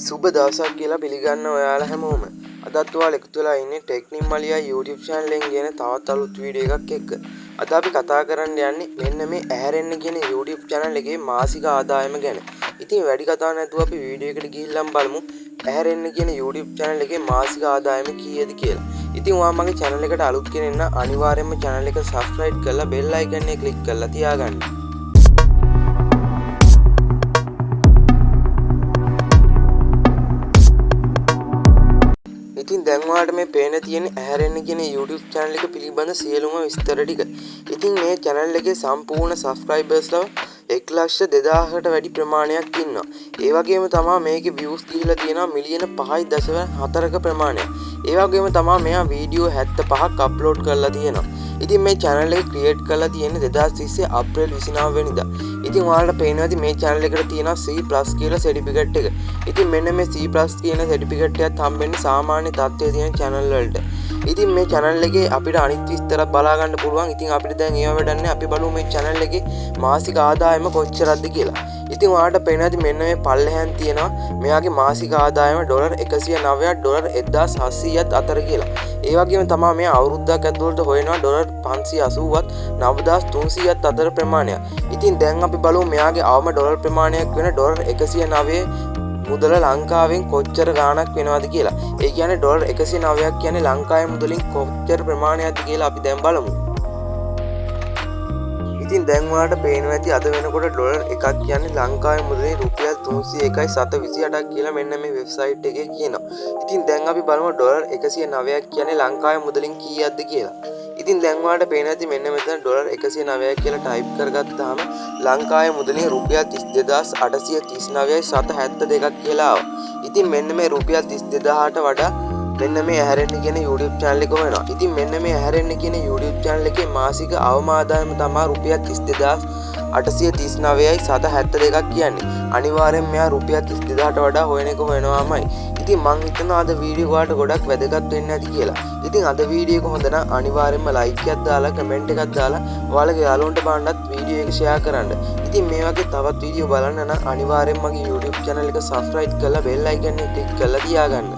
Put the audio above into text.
සුබ දවසක් කියලා පිළිගන්න ඔයාලා හැමෝම. අදත් ඔයාලා එකතු වෙලා ඉන්නේ ටෙක්නික් මලියා YouTube channel එකෙන් ගෙන තවත් අලුත් වීඩියෝ එකක් එක්ක. අද අපි කතා කරන්න යන්නේ මෙන්න මේ ඇහැරෙන්න කියන YouTube channel එකේ මාසික ආදායම ගැන. ඉතින් වැඩි කතා නැතුව අපි වීඩියෝ එකට ගිහිල්ලාම බලමු ඇහැරෙන්න කියන YouTube channel එකේ මාසික ආදායම කීයද කියලා. ඉතින් ඔයා මගේ channel එකට අලුත් කෙනෙක් නම් අනිවාර්යයෙන්ම channel එක subscribe කරලා bell icon එක click කරලා තියාගන්න. ඉතින් දැන් ඔයාලට මේ පේන තියෙන ඇහැරෙන්න කියන YouTube channel එක පිළිබඳ සියලුම විස්තර ටික. ඉතින් මේ channel එකේ සම්පූර්ණ subscribersලා 1,02,000කට වැඩි ප්‍රමාණයක් ඉන්නවා. ඒ වගේම තමයි මේකේ views ගිහිලා තියෙනවා මිලියන 5.4ක ප්‍රමාණයක්. ඒ වගේම තමයි මෙයා වීඩියෝ 75ක් අප්ලෝඩ් කරලා තියෙනවා. ඉතින් මේ channel එක create කරලා තියෙන්නේ 2020 අප්‍රේල් 29 වෙනිදා. ඉතින් ඔයාලට පේනවා ඇති මේ channel එකට තියෙනවා C+ කියලා certificate එක. ඉතින් මෙන්න මේ C+ කියන certificate එකත් හම්බෙන්නේ සාමාන්‍ය තත්ත්වයේ තියෙන channel වලට. ඉතින් මේ channel එකේ අපිට අනිත් විස්තරත් බලා ගන්න පුළුවන්. ඉතින් අපිට දැන් ඒව වැඩක් නැහැ. අපි බලමු මේ channel එකේ මාසික ආදායම කොච්චරද කියලා. ඉතින් ඔයාලට පේනවා ඇති මෙන්න මේ පල්ලෙහාන් තියෙනවා මෙයාගේ මාසික ආදායම $109ක් $1,700ත් අතර කියලා. ඒ වගේම තමයි මේ අවුරුද්දක් ඇතුළත හොයනවා $580ත් 9,300ත් අතර ප්‍රමාණයක්. ඉතින් දැන් අපි බලමු මෙයාගේ අවම ඩොලර් ප්‍රමාණයක් වෙන $109 මුදල ලංකාවෙන් කොච්චර ගාණක් වෙනවද කියලා. ඒ කියන්නේ $109ක් කියන්නේ ලංකාවේ මුදලින් කොච්චර ප්‍රමාණයක්ද කියලා අපි දැන් බලමු. ඉතින් දැන් ඔයාලට පේනවා ඇති අද වෙනකොට ඩොලර් එකක් කියන්නේ ලංකාවේ මුදලින් රුපියල් 301.728ක් කියලා මෙන්න මේ වෙබ්සයිට් එකේ කියනවා. ඉතින් දැන් අපි බලමු ඩොලර් 109ක් කියන්නේ ලංකාවේ මුදලින් කීයක්ද කියලා. ඉතින් දැන් ඔයාලට පේනවා ඇති මෙන්න මෙතන ඩොලර් 109ක් කියලා ටයිප් කරගත්තාම ලංකාවේ මුදලින් රුපියල් 32,839.72ක් කියලා ආවා. ඉතින් මෙන්න මේ රුපියල් 32,000ට වඩා මෙන්න මේ ඇහැරෙන්න කියන YouTube channel එක වෙනවා. ඉතින් මෙන්න මේ ඇහැරෙන්න කියන YouTube channel එකේ මාසික අවම ආදායම තමයි රුපියල් 32,839.72ක් කියන්නේ. අනිවාර්යෙන් මෙයා රුපියල් 32,000ට වඩා හොයන එක හොයනවාමයි. ඉතින් මං හිතනවා අද වීඩියෝ ඔයාලට ගොඩක් වැදගත් වෙන්න ඇති කියලා. ඉතින් අද වීඩියෝ එක හොඳ නම් අනිවාර්යෙන්ම like එකක් දාලා comment එකක් දාලා ඔයාලගේ යාළුවන්ට බලන්නත් වීඩියෝ එක share කරන්න. ඉතින් මේ වගේ තවත් වීඩියෝ බලන්න නම් අනිවාර්යෙන්ම මගේ YouTube channel එක subscribe කරලා bell icon එක click කරලා තියාගන්න.